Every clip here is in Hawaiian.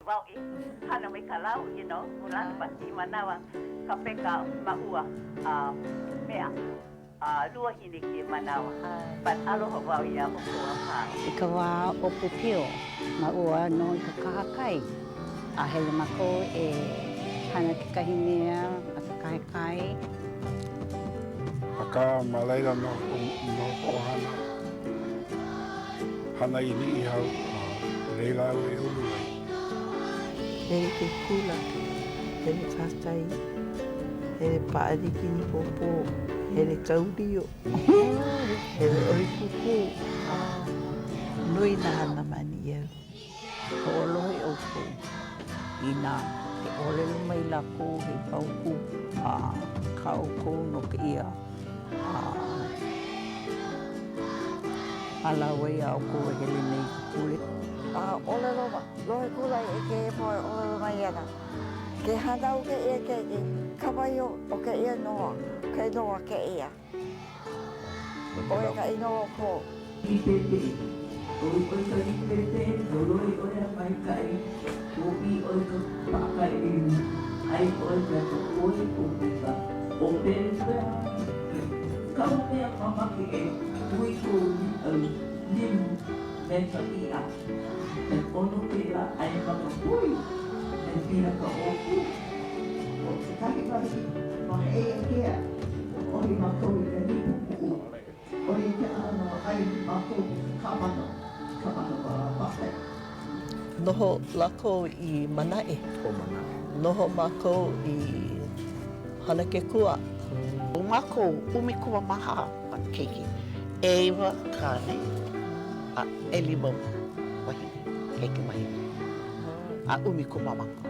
wau I hana mai kalau, Mulana pasti manawa kapeka maua mea lua hini ki manawa. But aloha wau I a okua pā. I ka wā o pupio, maua no I ka kahakai. A hele mako hana ki kahi mea, a ka kahekai. Aka malaila no ohana. Hana I ni hau, leila au e ulu ai. Hele ke kula, hele kātai, hele pāriki ni popo, hele kaurio, hele oikuku, Loina hana mani iau. Ko olohi o ko. I nā, he olelo mai lako, he kauku, kauku no ka ia. Alawai au ko e hele nei ka pule. Olelo ma, lohe kulai e ke e poe olelo mai ana. Ke hanau ke ia ke kawaio o ke ia noa, ke noa ke ia. Oe ka inoa ko. I pepe, oi oi ka I pepe, oloi oi a mai kai, o I oi ka pakai iu, ai oi ka ka oi o pika, o pepe, kau mea mamaki e, tui ko au, limu, me ka ia. E ono pera ai maka pui, e pira ka oku. O te kahi wasi, ma e kea, oi mako I ka nipu puku. Oi te ano ai mako kamano wa papai. Noho lako I manae. Ko mana. Noho mako I hana ke kua. O mako umi kua maha pa keiki. Ewa kane a elimo wahi keiki mai. A umi kua mako.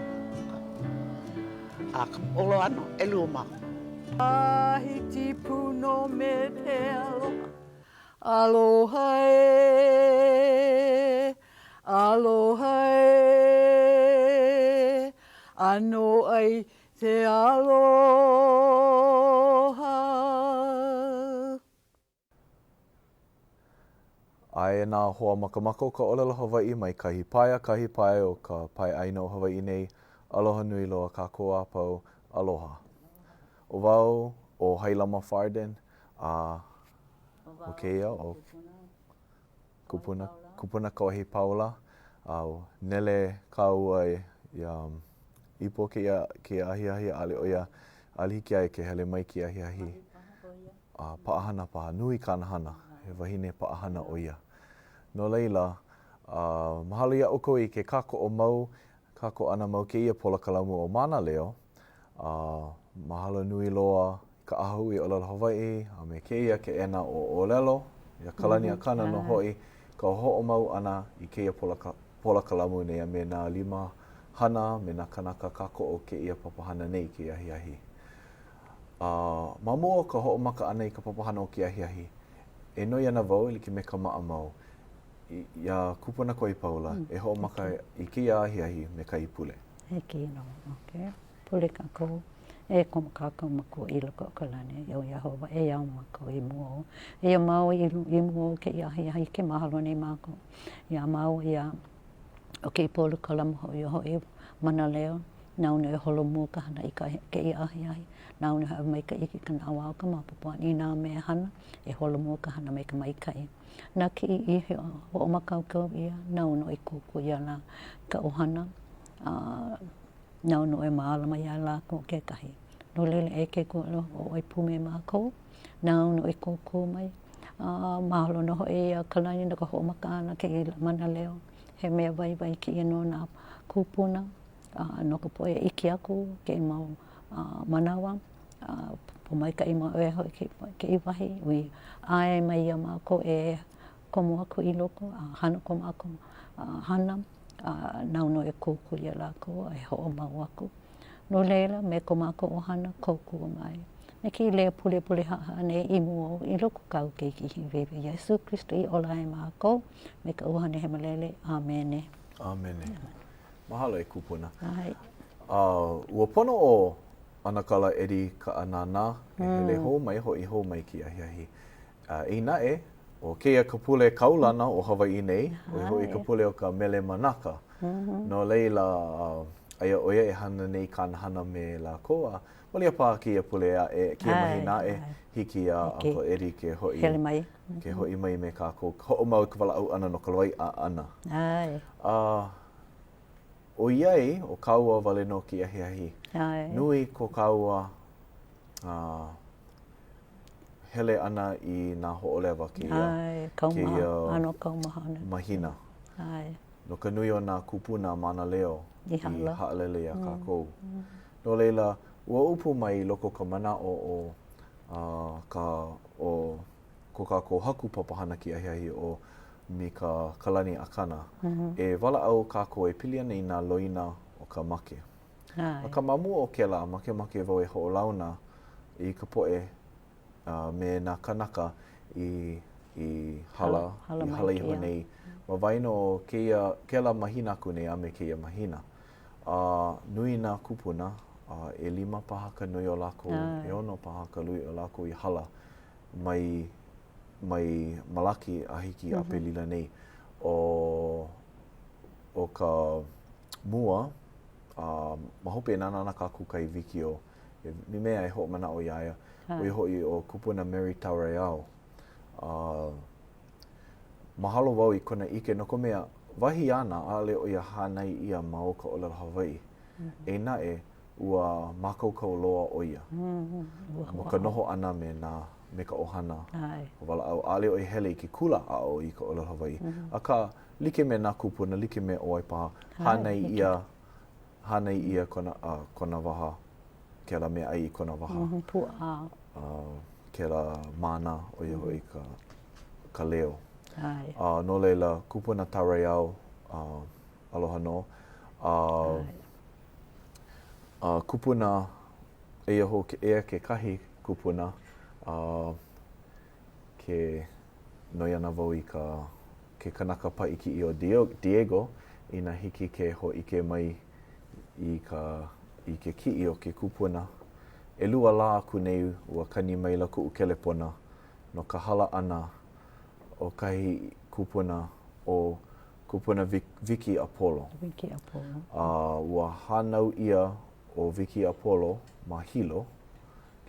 A olo ano elu mako. Ahiti puno me te aloha e, aloha e, ano ai te aloha. Ai nā hoa makamako ka olelo Hawai'i mai kahi pae o ka pae aina o Hawai'i nei. Aloha nui loa kākou apau, aloha. O wau o Hailama Farden, o keia o Kupuna Kauahipaula, au nele kau ai ipo ke ahiahi ale o ia alihiki ai ke hele mai ki ahiahi. Paahana paha, nui kanahana, he wahine paahana o ia. No leila, mahalo ia oko I ke kako ana mau ke ia polakalamu o Mānaleo. Mahalo nui loa ka ahu I olelo Hawai'i, a me keia ke ena o olelo, ia kalani akana no hoi, ka ho'o mau ana I keia polakalamu nei a me nā 5 hana, me nā kanaka kako o ke ia papahana nei ki ahiahi. Ma mua ka ho'o maka ana I ka papahana o ki ahiahi, e noi ana wau, like me ka maa mau. Ia Kupuna Kauahipaula, e ho'o maka I kia ahiahi me ka ipule. He ki no, okay. Pule kako. E koma kākau mako I loko o ka lane, o Iahova, e au mako I mua. E a mau I mua ke iahi ke mahalo nei mako. Ia mau ia o ke ipolu ka lama hoi Mānaleo, nauna e holo mua ka hana I ke iahi. Nauna hau mai ka iki ka nawa o ka mapapoa. I nā mea hana, e holo mua ka hana mai ka maikai. Nā ki I ho o makaukau ia, nauna I kuku ia nā ka ohana. Nauna e maalama ia lako ke kahi. No lele e ke kua o ai pume mako. Nauna e koko mai. Mahalo no e kalani na ka ho maka ana ke Mānaleo. He mea vai ki no nā kupuna. No ka poe iki aku ke mau manawa. Po mai ka ima e hoi ke I wahi. Ui ai mai ia mako e komo aku I loko. Hana komo aku hana. Nauna e koko ia lako, e ho'o mau aku. No leila, me ko mako o hana, koko mai. Me ki lea pule hahane I mua I loko kau keiki hiwewe. Iesu Kristo I ola e mako, me ka uhane he malele. Amene. Amene. Mahalo e Kupuna. Ai. Ua pono o anakala eri ka anana, hele ho mai ki ahiahi. Eina o keia ka pule kaulana o Hawai'i nei, o hoi ka pule o ka mele manaka. No leila, aia oia e hana nei kāna hana me la koa, malia pā kia pule kia mahina hiki a Uncle Eddie ke hoi mai me kākou, ho'o mau ka wala au ana no ka loai a ana. O iai, o kaua wale no ki ahi. Nui ko kaua hele ana i nā ho'olewa ki mahina. No ka nui o nā kupuna Mānaleo i haalele a kākou. No leila, ua upu mai loko ka mana o ko kākou haku papahana ki ahi o mi ka kalani akana. E wala au kākou e pili ana i nā loina o ka make. A ka mamu o ke la, make wau e ho'olauna i ka poe me nā kanaka i hala iho nei. Ma waino o ke la mahina aku nei a me keia mahina. Nui nā kupuna, e 5 paha ka nui o lako, e 6 paha ka lui o lako i hala mai malaki a hiki a pelila nei. O ka mua, mahope e nana ka kukai wiki o, mi mea e ho mana o iaia, o i hoi o kupuna Mary Tauraiao. Mahalo wau i kona ike no ko mea wahi ana ale o ia hanai ia ma o ka olelo Hawaii. E nae ua makaukau loa o ia. Mo ka noho ana me ka ohana. Wala au ale o i hele i ki kula a o i ka olelo Hawaii. A ka like me nā kupuna, like me o ai paha, hanai ia kona waha, ke la mea ai i kona waha. Ke la mana o ia hoi ka leo. No leila, kupuna Tauraiao, aloha no. Kupuna ea ke kahi kupuna ke noiana wau i ke kanaka paiki i o Diego ina hiki ke ho ike mai i ke ki'i o ke kupuna. E lua la aku nei ua kani mai laku ukelepona no ka hala ana o kahi kupuna o kupuna Wiki Apollo. Ua hanau ia o Wiki Apollo ma hilo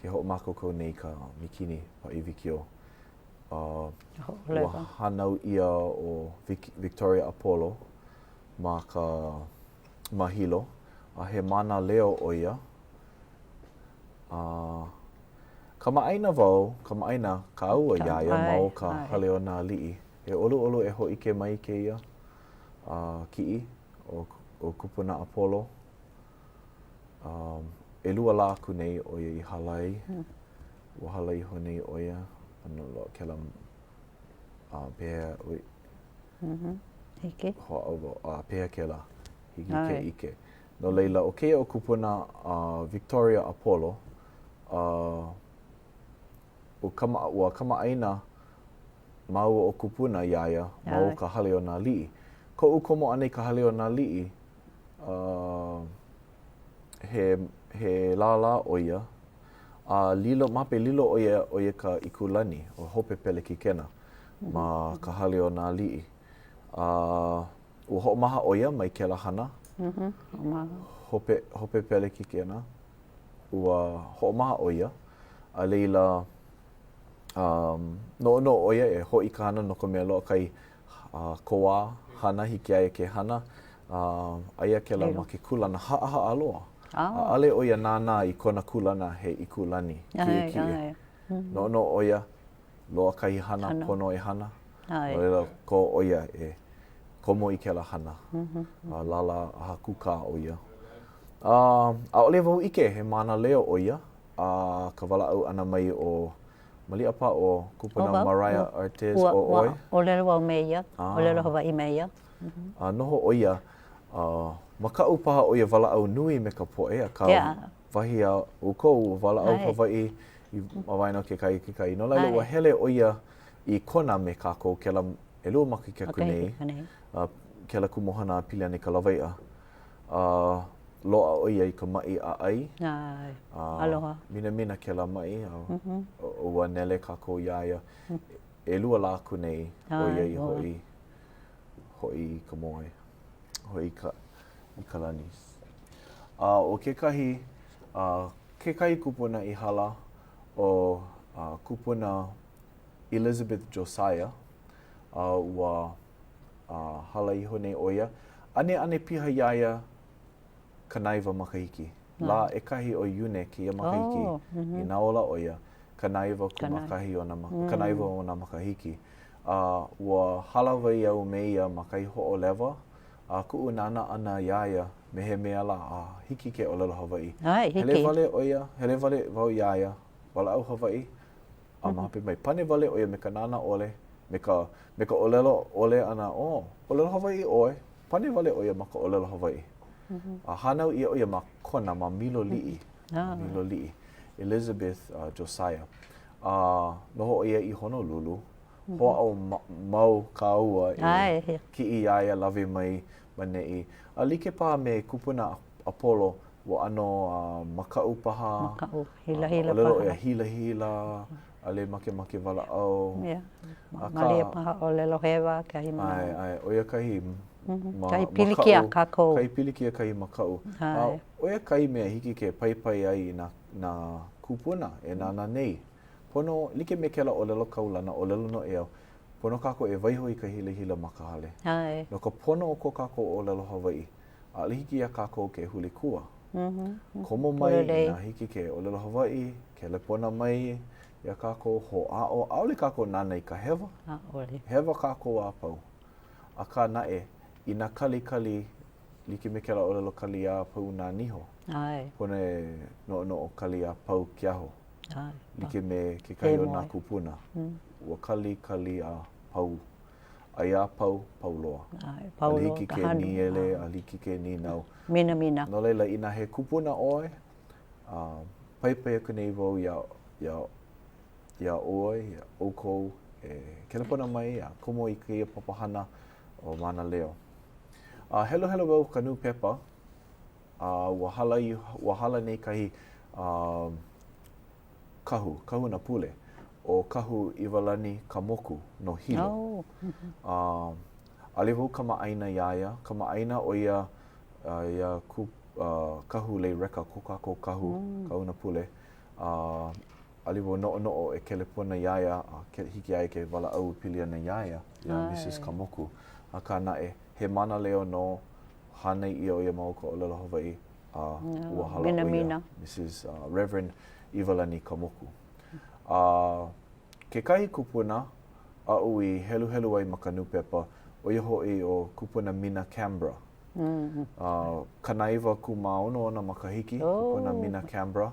ke ho makoko nei ka mikini pa i Wikio. Ua hanau ia o Victoria Apollo ma hilo a he Mānaleo o ia. Kamaaina wau, ka aua iaia ma o ka hale o nā li'i. E olu e ho ike mai ke ia ki'i o kupuna Apollo. E lua la aku nei o ia i halai. Ua halai ho nei o ia. Ano lo ke la pēhea oi. Hike? Pēhea ke la hiki ke ike. No leila, o keia o kupuna Victoria Apollo, ua kamaaina mau o kupuna iaia, mau ka hale o nā li'i. Ko u komo anei ka hale o nā li'i, he lala o ia, mape lilo o ia ka ikulani, o hope pele ki kena, ma ka hale o nā li'i. Ua ho'omaha o ia mai ke la hana, hope pele ki kena, ua ho'omaha o ia, a leila no o ia e ho'i ka hana no ka mea loa kai koa hana hiki aia ke hana, aia ke la ma ke kulana ha'a aloa. Ale o ia nānā i kona kulana he ikulani ki. No o ia loa kai hana, pono e hana, o leila ko o ia e komo i ke la hana, lala a kuka o ia. A ole wau ike he Mānaleo o ia, ka wala au ana mai o maliapa o kupuna Mariah Artez o oi. O lelo wau me ia, o lelo Hawaii me ia. Noho o ia, makau paha o ia wala au nui me ka poe, a ka wahi a ukou wala au Hawaii i mawaina ke kai. No laila ua hele o ia i kona me kako ke la elua maki ke kunei, ke la kumohana pili ane ka lawaia. Loa o ia i ka mai a ai. Aloha. Mina ke la mai, ua nele kako iaia. lua lāku nei o iai hoi ka moe, hoi i ka lanis. O kekahi kupuna i hala o kupuna Elizabeth Josiah, ua hala iho nei oia. Ane piha iaia kanaiwa makahiki. La ekahi o Iune ki ia makahiki i naola oia kanaiwa ku makahi o kanaiwa o na makahiki. Ua hala wai au me ia makai ho'olewa. Ku'u nana ana iaia me he mea la hiki ke olelo Hawai'i. Hele wale wau iaia wala au Hawai'i. Mahape mai pane wale oia me ka nana ole me ka olelo ole ana olelo Hawai'i oe. Pane wale oia ma ka olelo Hawai'i. Hanau ia oia ma kona ma milo li'i. Milo li'i. Elizabeth Josiah. Noho oia i Honolulu. Hoa au mau ka aua ki i iaia lawe mai manei. Like paha me kupuna Apollo wa ano makau paha. Makau, hila olelo paha. Oia hila. Ale make wala au. Malia paha olelo hewa kahi mana. Ai, oia kahi kahi piliki a kākou. Kahi piliki a kahi makau. Oia kahi mea hiki ke pai ai na kupuna e nana nei. Pono, like me kela olelo kaulana, olelo no eo. Pono kako e waiho i ka hila makahale. No ka pono o ko kako olelo Hawai'i. Ale hiki a kako ke huli kua. Komo mai na hiki ke olelo Hawai'i, ke lepona mai ia kako ho a'o. Aole kako nana i ka hewa. Hewa kako a pau. A ka nae, i na kali, like me kela olelo kali a pau nā niho. Pone no o kali a pau kiaho. Like me ke kai o nā kupuna. Ua kali a pau. Ai a pau loa. Ali hiki ke ni ele, ali hiki ke ni nau. Mina. No leila, ina he kupuna oe, pai aku nei wau ia oe, ia oukou, kelepona mai, ia komo i kia papahana o Mānaleo. Helo wau kanu pepa, ua hala nei kahi kahu na pule, o kahu iwalani ka moku no hilo. Ale wau kamaaina iaia, kamaaina o ia kahu lei reka ko kako kahu na pule. Ali wau no e kelepona iaia, hiki ai ke wala au pili ana iaia, ia Mrs. Kamoku. A ka nae, he Mānaleo no hanei ia o ia mau ka olelo Hawai'i, ua hala o ia, Mrs. Reverend Iwalani Kamoku. Ke kahi kupuna, au i helu ai makanu pepa, o ia hoi o kupuna Mina Canberra. Kanaiwa ku maono o na makahiki, kupuna Mina Canberra.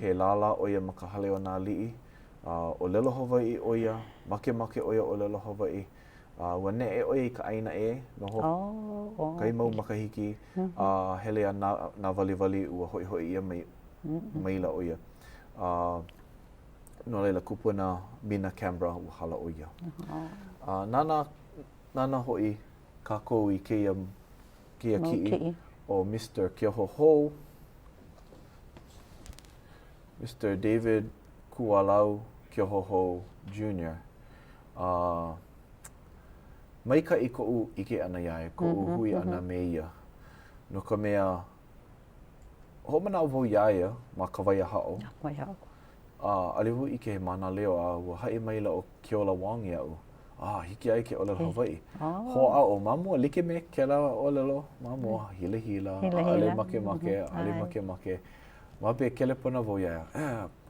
He lala o ia makahale o nā li'i. O lelo Hawai'i o ia, make o ia o lelo Hawai'i. Ua ne o ia i ka aina noho. Kai mau makahiki, hele a nā wali ua hoi ia maila o ia. No leila kupuna Mina Canberra ua hala o ia. Nana hoi kākou i kia ki'i o Mr. Kiohoho, Mr. David Kualau Kiohoho Jr. Maika i ko'u ike ana iae, ko'u hui ana me ia. No ka mea, homanao wau iaia ma ka waia hao. Aliwu ike he Mānaleo a ua hae maila o Keola Wang iau. Hiki ai ke olelo Hawai'i. Hoa o mamua, like me kela olelo, mamua, hila, ale make. Mabe kelepona wau iaia.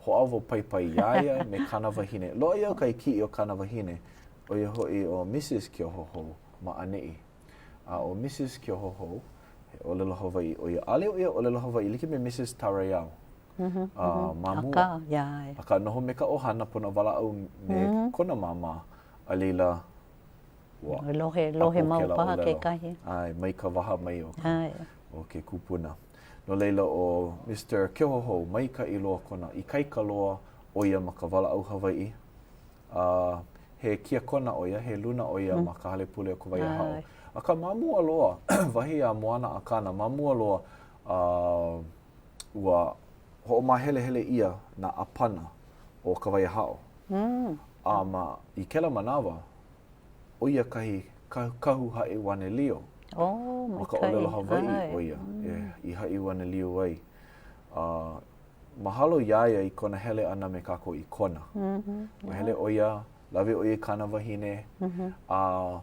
Hoa wau pai iaia me kanawahine. Loa iau kai ki o kanawahine. O ia hoi o Mrs. Kiohoho ma anei. O Mrs. Kiohoho, he olelo Hawai'i. O ia ale o ia olelo Hawai'i, like me Mrs. Tarayau. Mamua. Aka noho me ka ohana pona wala au me kona mama. A leila lohe mau paha ke kahi. Ai, mai ka waha mai o ke kupuna. No leila o Mr. Kiohoho, mai ka i loa kona. I kaika loa o ia ma ka wala au Hawai'i. He kia kona o ia, he luna o ia ma ka hale pule o ka waia hao. A ka mamua loa, wahi a moana a kana, mamua loa ua ho'omahele ia na apana o ka waia hao. I kela manawa, o ia kahu hae Mānaleo. Oh, Ka olelo Hawaii o ia, I hae Mānaleo ai. Mahalo iaia I kona hele ana me kako I kona. Ma hele o ia, lawe o ia kana wahine. A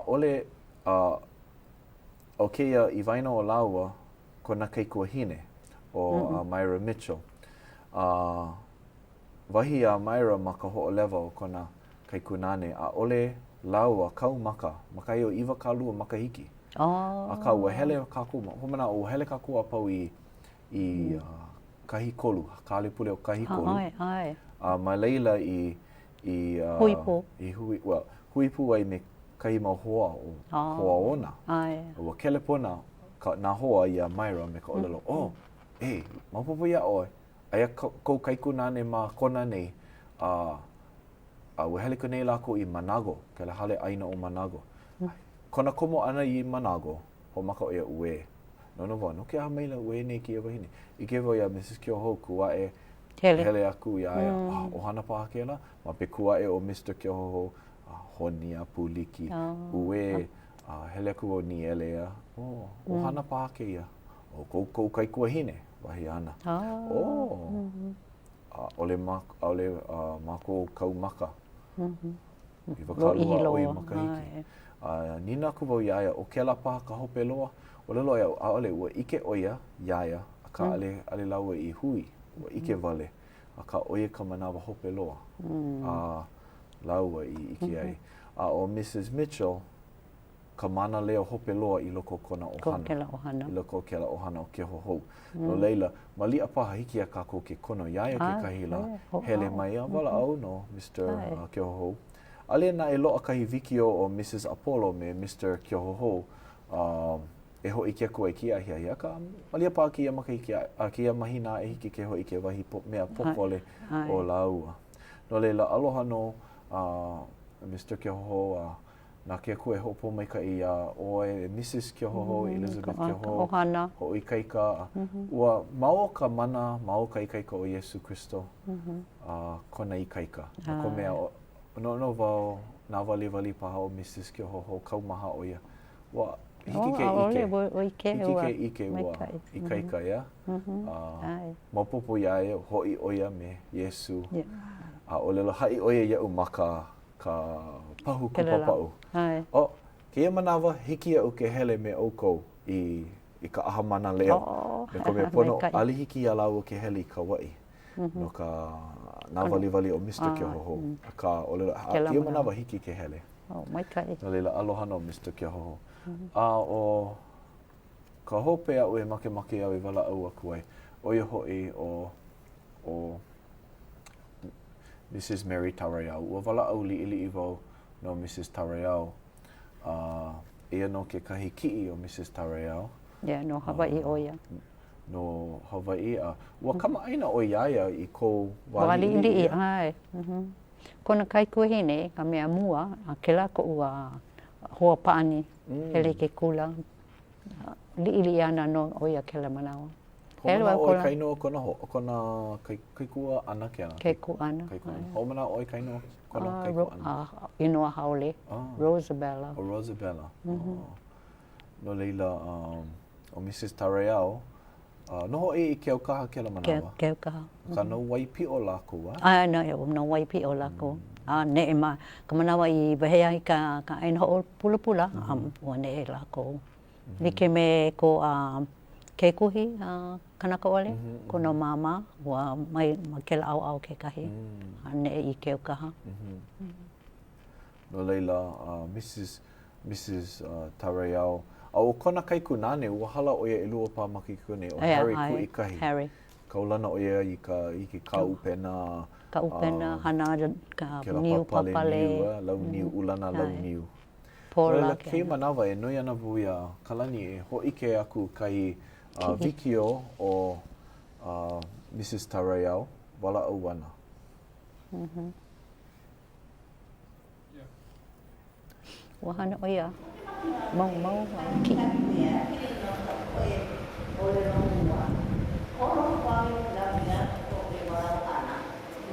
ole, o keia I waina o laua, kona keikua hine o Myra Mitchell. Wahi a Myra ma ka ho'olewa o kona kaikunane, a ole laua kau maka i o iwa kalua makahiki. A ka ua hele kaku, homana o hele kaku a pau I kahi kolu, ka ale pule o kahi kolu. Ma leila I huipu. Huipu ai me kahi mau hoa o hoa ona. Ua kele pona nā hoa I a Myra me ka olelo, maupopo ia oe. Aia kou kaikunane ma kona nei, ua hele ko nei lako I Manago, ke la hale aina o Manago. Kona komo ana I Manago, ho maka o ia ue. No wā, no ke aha meila ue nei ki e wahine. I ke wau ia Mrs. Kyoho kua e hele aku I aia, ohana paha ke la, ma pe kua e o Mr. Kyoho, honi a puliki, ue, hele aku o ni elea, ohana paha ke ia. O kou kaikua hine, wahi ana. Ole mako kau maka. I wakalua oi makahiki. Nina ku wau iaia, o ke la paha ka hope loa, o lelo ia, a ole ua ike oia, iaia, a ka ale laua I hui, ua ike wale, a ka oia ka manawa hope loa. Laua I ike ai. O Mrs. Mitchell, ka Mānaleo hope loa I loko kona ohana. I loko ke la ohana o ke hohou. No leila, ma lia paha hiki a kako ke kono iaia ke kahila, hele mai a wala au no, Mr. ke hohou. Ale na e loa kahi vikio o Mrs. Apollo me Mr. ke hohou, e ho I ke kua I kia hia ka ma lia paha kia makahiki a kia mahina e hiki ke ho I ke wahi mea popole o laua. No leila, aloha no Mr. ke hohou, nā kia kua e hopo mai ka I oe Mrs. Kia Hoho, Elizabeth Kia Hoho, ho I kaika. Ua mao ka mana, mao ka I kaika o Yesu Christo, kona I kaika. Ko mea, no wau, nā wali paha o Mrs. Kia Hoho, kaumaha o ia. Ua hiki ke ike ua I kaika ia. Maupopo ia e hoi o ia me Yesu. O lelo hai o ia iau ma ka pahu kupapau. Kia manawa hiki au ke hele me aukou I ka aha Mānaleo. Me ko me pono alihiki a lau ke hele I Kauai. No ka nā wali o Mr. Kia Hoho. Ka o lelo, kia manawa hiki ke hele. No leila aloha no Mr. Kia Hoho. O ka hope au e make au e wala au aku ai. O ia hoi o Mrs. Mary Tarayau. Ua wala au li wau no Mrs. Tarayau. Ia no ke kahi ki'i o Mrs. Tarayau. No Hawai'i o ia. No Hawai'i a. Ua kama aina o iaia I kou wali li'i. Kona kaikua hine, ka mea mua, a ke la ko ua hoa paani, hele ke kula. Li'i ana no o ia ke la manawa. Homana oi kaino kona kaikua ana ke ana. Kaikua ana. Homana oi kaino kona kaikua ana. Inoa haole. Rosabella. Rosabella. No leila, o Mrs. Tarayau, noho I ke au kaha ke la manawa. Ke au kaha. Ka no waipi o lako no waipi o lako. Ne e ma, ka manawa I wahea I ka aina ho pula, ua ne e lako. Like me ko ke kuhi, kanaka ole, ko no mama, ua mai ke la au ke kahi. Ne I ke au kaha. No leila, Mrs. Tarayau, o kona kaikunane, ua hala o ia e lua pā makikune o Harry ku I kahi. Harry. Kaulana o ia I ki ka upena. Ka upena, hana ka niu papale. Lau niu, ulana lau niu. Pola ke manawa e noi ana vuia kalani e ho ike aku kai vikio o Mrs. Tarayau, wala au ana. Wahana o ia, mau, ki.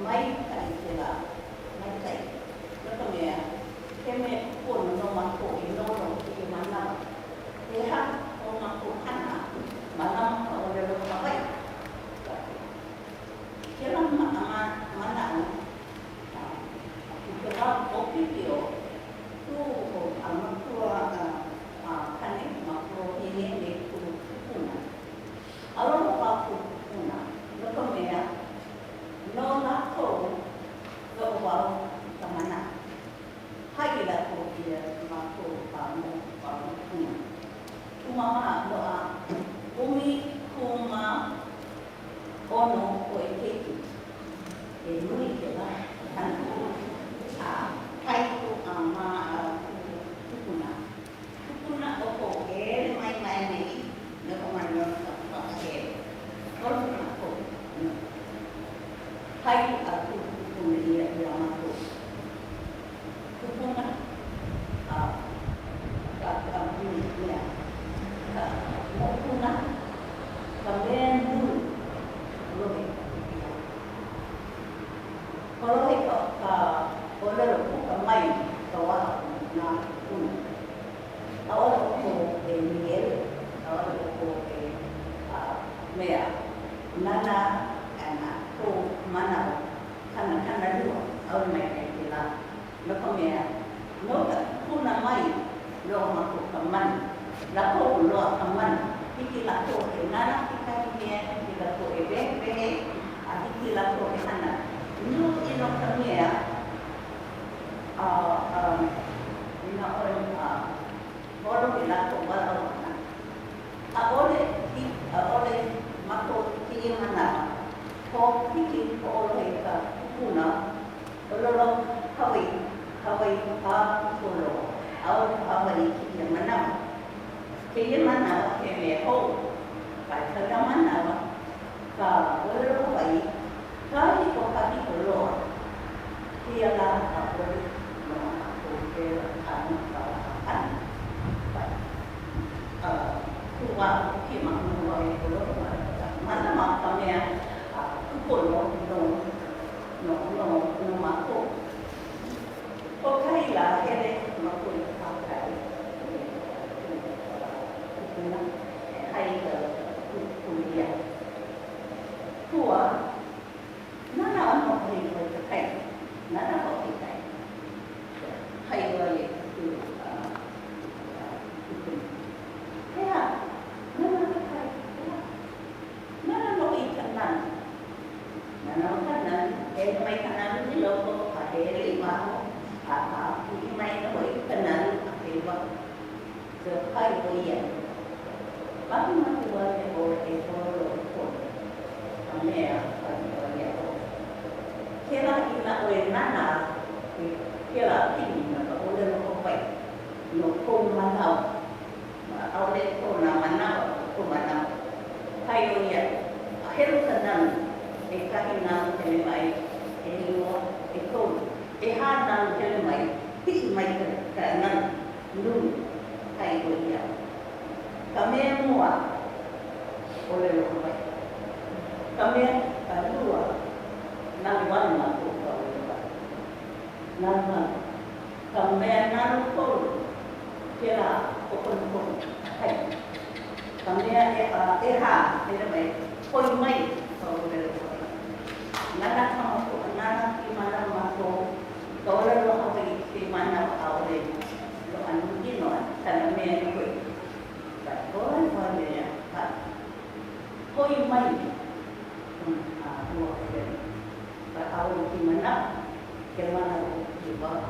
Mai kai ke la, mai kai Eha o makuhana, manam o lelo Hawai. Kira manao, kira opipio, tu o amatua kane makro ini ni kupuna. Alo pa kupuna, loko mea, no lako lo wau tamana. Hai la ko ia makro kupuna. Kumama loa, umi kuma ono o e keiki. E nui ke la, tanu. Kai ku ama kupuna. Kupuna o ko e mai nei, no ko mai no ka ke. Koru na ko. Kai kupuna ia mako. Kupuna Kupuna kemudian dulu lohe kalau itu boleh kemai kawah na pun awal itu miel awal itu mea nana anak tu mana kana dua awal mereka bilang lepas mea noda puna mai lo makuk keman lako lo keman iki lako nana kita dia iki lako ebe iki lako sana nu ino kemia ino orang bodo lako baru oleh makuk iki mana ko iki oleh ka kuna lo Hawai Polo, awal Hawai kita mana? Kita mana? Kita ho, kita mana? Kalau Hawai, kalau itu kami Polo, dia lah apa? Kita kan, kuat kita Hawai Polo mana makamnya? Polo no makuk. Kokai lah, hele makul pakai. Hai ke kuliah. Tua, mana orang boleh pakai, mana boleh pakai. Hai boleh tu. Ya, mana pakai. Mana boleh kanan. Mana kanan, mai kanan ni logo pakai lima. Ini main boleh kenal akibat sekai boleh. Bagi mana boleh boleh pun. Kami boleh. Kira kita boleh nana. Kira ini nak boleh lupai. Nukung mana? Oleh kona mana? Kumana? Kayu ya. Akhir kenal. Ekahin nama kelimai. Elimo ekor. Ehana kelimai, mai kanan dulu kai boleh. Kami semua boleh lupai. Kami kedua nangwan makuk kau lupai. Nangwan kami nangkul kira pokok kai. Kami kelimai koi mai kau lupai. Nana kamu nana gimana makuk kalau lo Hawai di mana Hawai lo anu gino karena main koi, boleh ya, koi mai, dua kali, kalau di mana di bawah,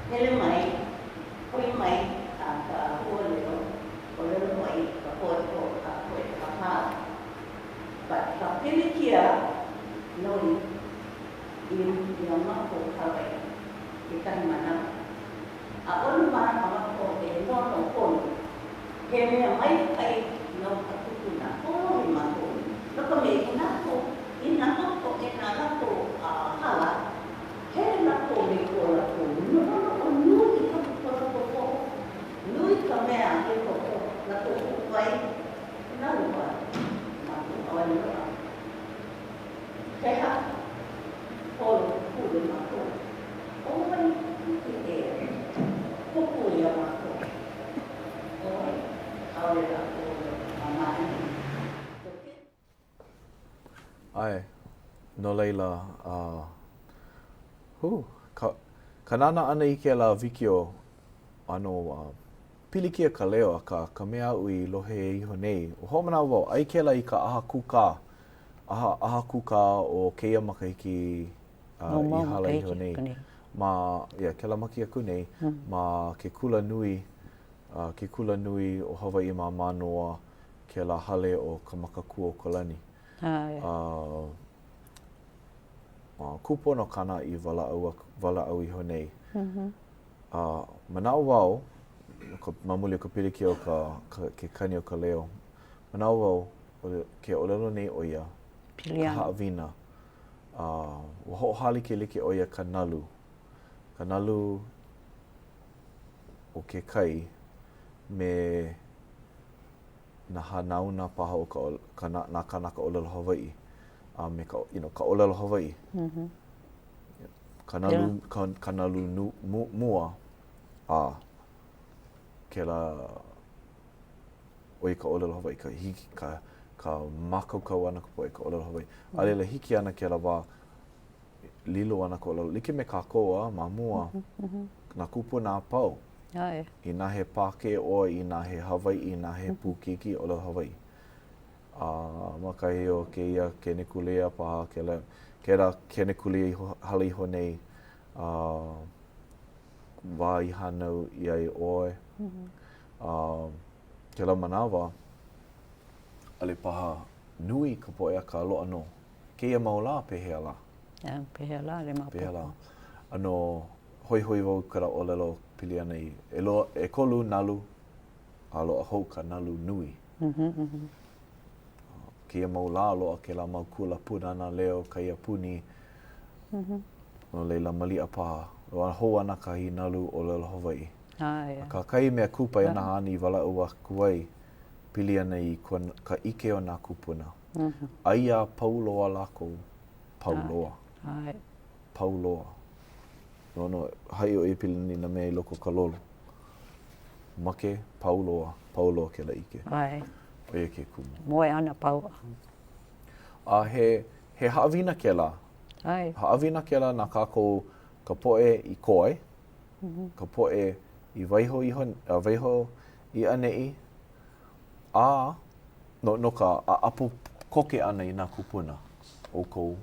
hele mai, koi mai, boleh lo mai, koi apa, tapi dia noi, ini yang mampu Hawai. Kita mana? Awal mana awak kau no pun. Kami mai kai no kupuna. Oh lima tu. Lepas ni ina tu hala. Kami nak tu ni tu. No kita tu. Nui kami ambil tu. Nak tu baik. Nak lupa. Awal ni. Kaya. Oh lima tu. Oh, ini kuku yang masuk. Oh, no leila, ka nana ana I ke la vikio, ano, pilikia ka leo ka mea ui lohe e iho nei. O homana wau, ai ke la I ka aha kuka o keia makahiki I hala iho nei. Ma, ke la maki aku nei, ma ke kula nui o Hawai'i ma manoa ke la hale o ka makakua o Kolani. Kupono kana I wala'au iho nei. Manao wau, mamuli o ka piliki o ke kani o ka leo. Manao wau, ke olelo nei o ia, ka haawina. Ho'ohali ke like o ia ka nalu. Ka nalu o ke kai me na hanauna paha o na kanaka olelo Hawai'i. Me ka olelo Hawai'i. Ka nalu mua ke la o I ka olelo Hawai'i, ka hiki, ka makaukau ana ka poe ka olelo Hawai'i. Alela hiki ana ke la wā lilo ana ka olelo. Like me kākoa ma mua na kupuna pau. I nā he pāke o I nā he Hawai'i, I nā he pūkiki olelo Hawai'i. Makai o ke ia ke nekulea paha ke nekulea hala iho nei wā I hanau I ai oe. Ke la manawa ale paha nui ka poe a ka loa no. Ke ia maula pehea la. Pehea la, le mapopo. Pehea la. Ano hoi wau ka la olelo pili ana I e kolu nalu a loa hou ka nalu nui. Ke ia maula loa ke la maukula puna ana leo ka ia puni. No leila malia paha. Loa hou ana ka hi nalu o lelo Hawai'i. Ka kai mea kupa ia naha ani wala ua kuai pili ana I ka ike o nā kupuna. Aia pauloa lako pauloa. Pauloa. No, hai o e pili ni na mea I loko ka lolo. Make pauloa ke la ike. O ia ke kumu. Moe ana pau. He haawina ke la. Haawina ke la na kākou ka poe I koe. Ka poe I waiho I anei. No ka apu koke ana I nā kupuna. O kou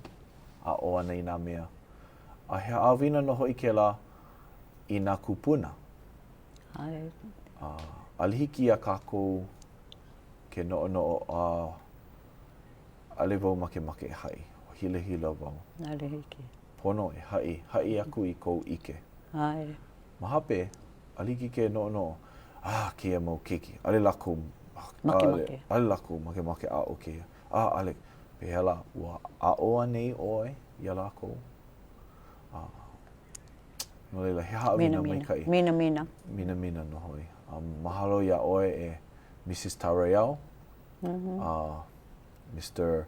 a o ana I nā mea. He haawina no hoi ke la I nā kupuna. Alihiki a kākou ke no ale wau make e hai. Hila wau. Alihiki. Pono e hai aku I kou ike. Mahape, alihiki ke no. Ke ia mau keki. Ale lako make a o ke. Ale pehela ua a oa nei oe ia lako. No leila, he haawina mai kai. Mina. Mina no hoi. Mahalo ia oe e Mrs. Tarayao, Mr.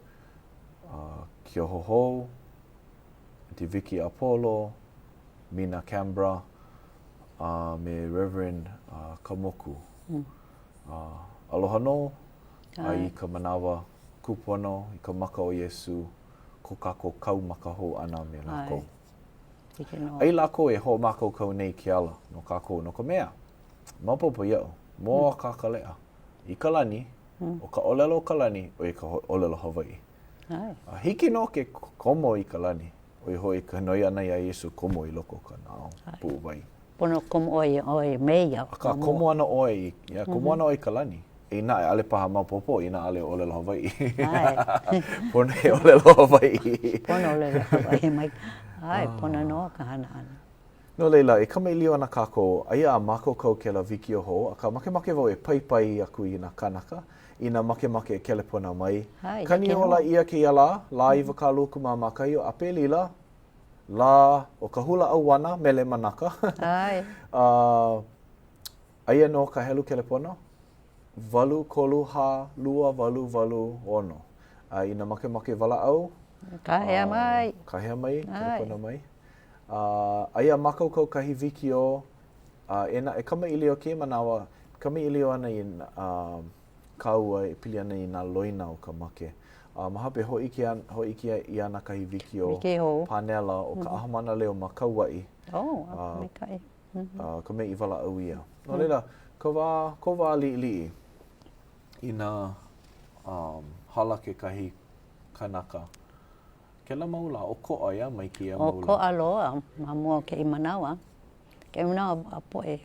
Kiohoho, Auntie Vicky Apollo, Mina Canberra, me Reverend Kamoku. Aloha no, I ka manawa kupono, I ka maka o Iesu, ko kako kau maka hou ana me lako. Ai lako e ho mako kau nei ki ala, no kako no ka mea. Mapopo iau, moa kakalea. I ka lani, o ka olelo ka lani, o I ka olelo Hawai'i. Hiki no ke komo I ka lani, o I hoi ka noi ana ia Iesu komo I loko ka nao pu'uwai. Pono komo oi mea. Ka komo ana oi, komo ana oi ka lani. E nā e ale paha mapopo, I nā ale olelo Hawai'i. Pono e olelo Hawai'i. Pono olelo Hawai'i mai. Pono noa ka hana ana. No leila, e kamailio ana kako, aia a mako kau ke la wiki o ho, a ka make wau e pai aku I nā kanaka, I nā make e kelepona mai. Kani ola ia ke ia la iwa ka luku mā makai o ape lila, la o ka hula auana mele manaka. Aia no ka helu kelepona, walu kolu ha lua walu ono. I nā make wala au. Kahea mai. Kelepona mai. Aia makaukau kahi wiki o, e kamailio ke manawa, kamailio ana I kaua e pili ana I nā loina o ka make. Mahape hoi kia i ana kahi wiki o Wiki ho. panela o ka aha Mānaleo ma Kauai. Me kai. Ka mea i wala au ia. No leila, ko wā li'i i nā hala ke kahi kanaka. Ke la maula, o ko'a ia mai kia maula? O ko'a loa, ma mua ke i manawa. Ke i manawa a poe.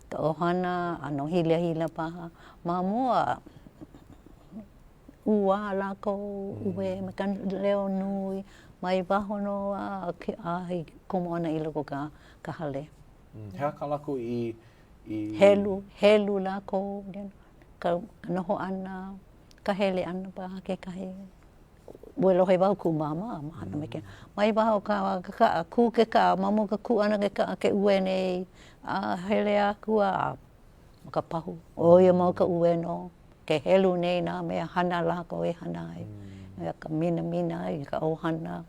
Ka ohana, ano hila paha. Ma mua, ua lako, ue, me ka leo nui, mai wahono a ke ahi komo ana i loko ka hale. Hea ka lako i... Helu lako, ka noho ana, ka hele ana paha ke kahi. Ue lohe wau ku mama, mahana me ke. Mai waho ka ku ke ka, mamu ka ku ana ke ue nei, a hele aku a ka pahu. Oia mau ka ue no, ke helu nei nā mea hana lako e hana ai. Ka mina ai, ka ohana.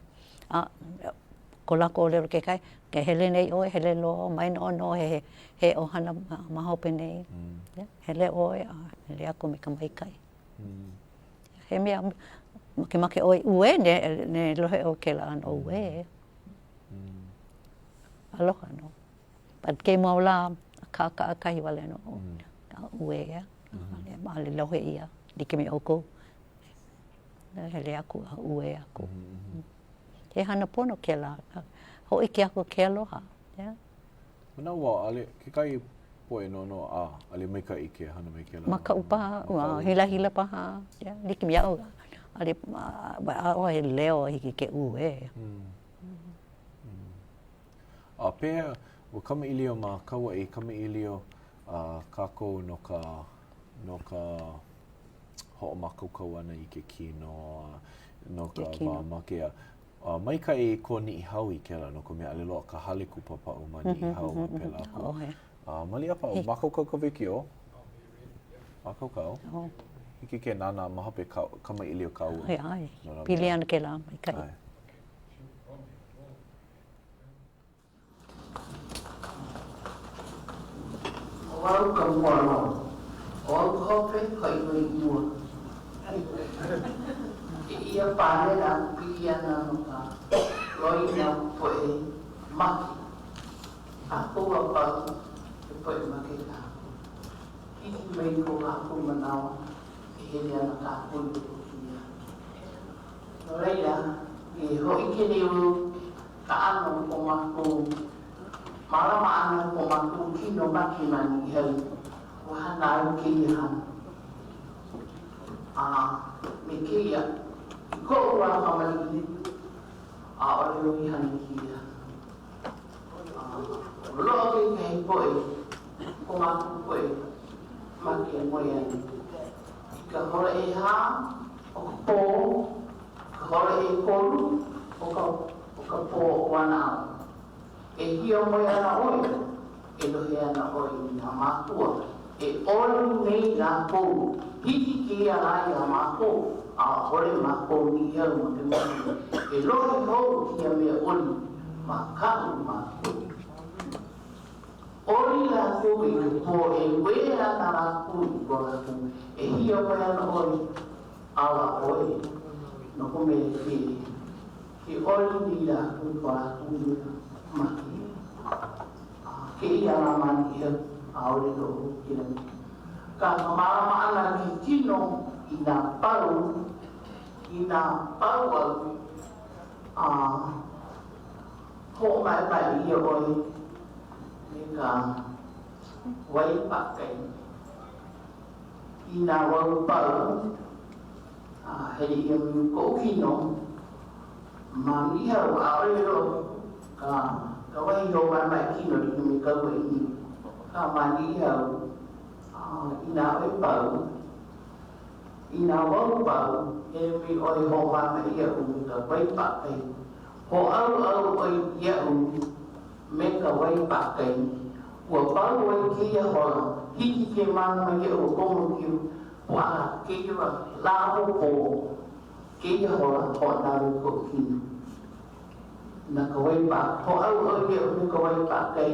Ko lako o lero ke kai, ke hele nei oe, hele lo, mai no he ohana mahope nei. Hele oe, hele aku me ka maikai. He mea, make oe ue, ne lohe o ke la ano ue. Aloha no. But ke maula, ka kahi wale no, ue ea. Ale lohe ia, like me oko. Hele aku a ue aku. He hana pono ke la. Hoi ke ako ke aloha. Mana ua, ale ke kai poe no ale mai ka ike hana mai ke la. Maka upaha, hila paha. Like me au. Ale oe leo hiki ke ue. A pēa, o kama ilio ma Kauai, kama ilio kako no ka ho'omakaukau ana i ke kino, no ka wā makea. Mai ka e ko ni'i hau i ke la, no ko mea ale loa ka hale kupapa o ma ni'i hau ma pēla aku. Mali apa o makaukau ka wiki o? Makaukau? Hiki ke nana mahape kama ilio kau. Ai, pili ana ke la, mai kai. Wau ka mono, o hope kai mai mua. Ia pane na pili ana no ka, loina poe maki. A koa pau, e poe maki ka. Hiki mai ko haku manawa, e hele ana ka pulu ko kia. No reira, e hoi ke reu ka ano ko mako, marama ana ko mako kino maki mani i hau, o hana au ke i hana. Me ke ia, i ko ua hamaliki, a ole o i hana ki ia. Loa ke hei poe, ko mako poe, maki a moe ani. I ka hora e hā, o ka pō, ka hora e kolu, o ka pō o ana au. E hia moe ana oi, e lohe ana oi i ngā mātua. E olu nei ngā pou, hiki ki a rai a mātou, a hore mātou ni hau ma te mō. E lohe hou ki a mea oli, ma kahu mātou. Ori la kou i ka pō e wea na rā kou i kora kou, e hia moe ana oi, ala oi, no kome e ke. Ke ori ni rā kou kora kou ni maki. Ke i ana mani hau, a ore no kira. Ka marama ana ki tino i nā pau au, ho mai mai i oi, me ka wai pakai. I nā wau pau, hei i mi ko kino, ma mi hau a ore ro, ka wai ho mai mai kino i mi ka wai ni. Ka mani hau, i nā oi pau, i nā wau pau, e mi oi ho mai ia u ka wai pakai. Ho au oi ia u me ka wai pakai. Ua pau oi ki ia hola, hiki ke mana ia u komo kiu, wa ke ia lao po, ke ia hola ho nāru ko kinu. Na ka wai pakai, ho au oi ia u me ka wai pakai,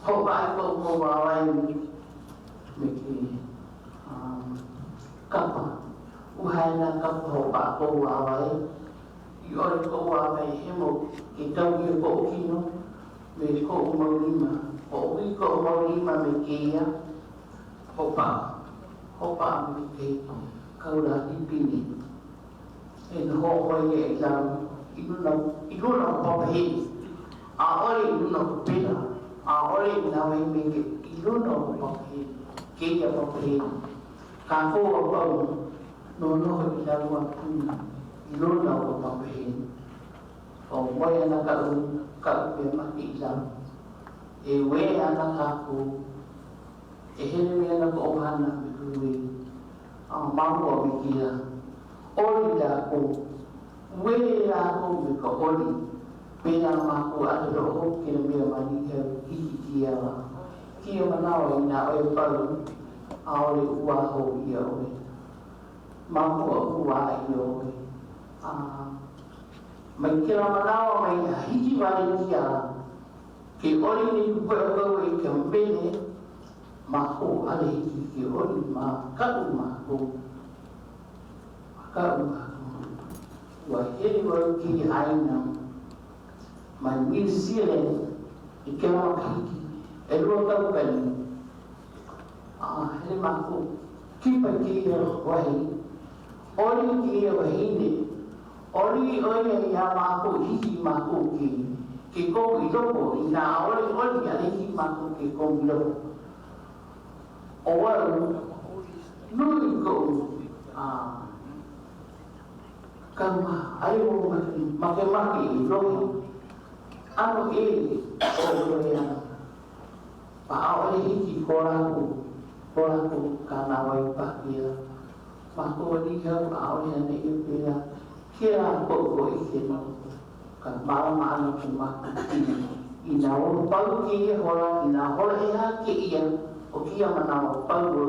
ho vai ko wawai me ki kapa Uhaina ka hopa ko Hawai. I ore ko Hawai he mo ke tau i ko kino me ko maurima. O ui ko maurima me keia hopa me ke kaura hipini. E no hoi e lau i luna papahi. A ore i luna pena. A ore i nawe me ke i luna papahi. Keia papahi. Ka koa pau. No i lau a puna. I luna o papahi. O moe ana ka pe maki i lau. E we ana ka ko. E hele ana ko ohana me kui. A mamua me kia. Ori la ko. We la ko me ka ori. Pena mako atu roho kina mea mani ka hiki kia wa. Kia manawa i nga oe pau. A ori ua ho i a oe. Mako a ua i oe. Mai kira manawa mai hiki wale kia. Ke ori ni kupau e ka mbene. Mako ale hiki ke ori ma kau mako. Kau mako. Ua heri wau ki aina. Mai New Zealand i ke awa kahiki e rua tau peli. Hele mako kipa ki ia wahi. Ori ki ia wahine. Ori oia i a mako hiki mako ki. Ke kou i loko i nga ori ale hiki mako ke kou i loko. O wau, nui kou kauma ai o makemake i lohi. Ano e o loia. Pa aole hiki koraku kana wai pakia. Mako wani kau aole ane i pera. Kira koko i keno. Ka marama ana ku mako kina. Ina o pau ki e hora, ina hora e ha ke ia. O kia manawa pau o.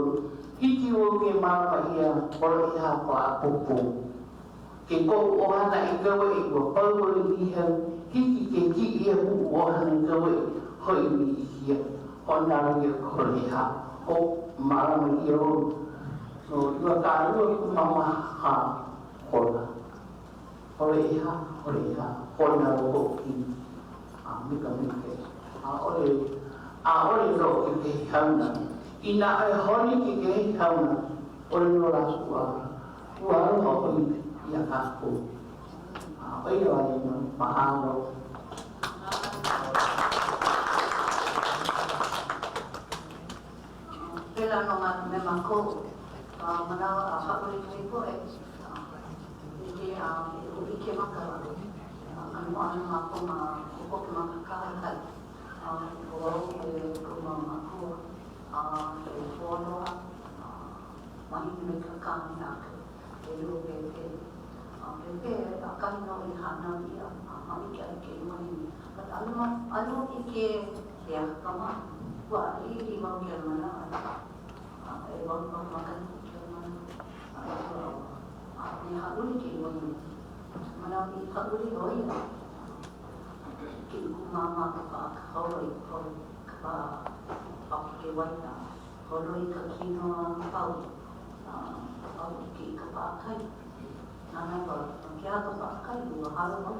Hiki o ke marama ia hora e ha pa a popo. Ke kou ohana i kawa i kua pau o i hau. Hiki ke ki ia pu ohana i kawa i hoi mi i kia. O nara ia kore ha. O marama i o. So, iwa ka rua i kumama ha hora. Hore i ha. Hona roko ki. Mika. Ore ro ki ke hauna. Ina ai honi ki ke hauna. Ore no rasu ua. Ua roho i ia kako. Oi o ai no mahalo. Pela no me mako. Manawa a hapuri tui po e. Ike makara. Anu mako ma upoke makakakai. Wau e kuma mako. E whonoa. Mahini me kakani ake. E lua pepe. Pepe a kahino i hana ia. Mami ke ake i mahini. But alo ike e akama. Wa i wau ke mana. E wau makani ke mana. I haluri ke i mahini. Mana i haluri oia. Ki kumama ka hauroi ka paki ke waina. Hauroi ka kino pau. Au ki ka pākai. Nana pa kia ka pākai ua haro wau.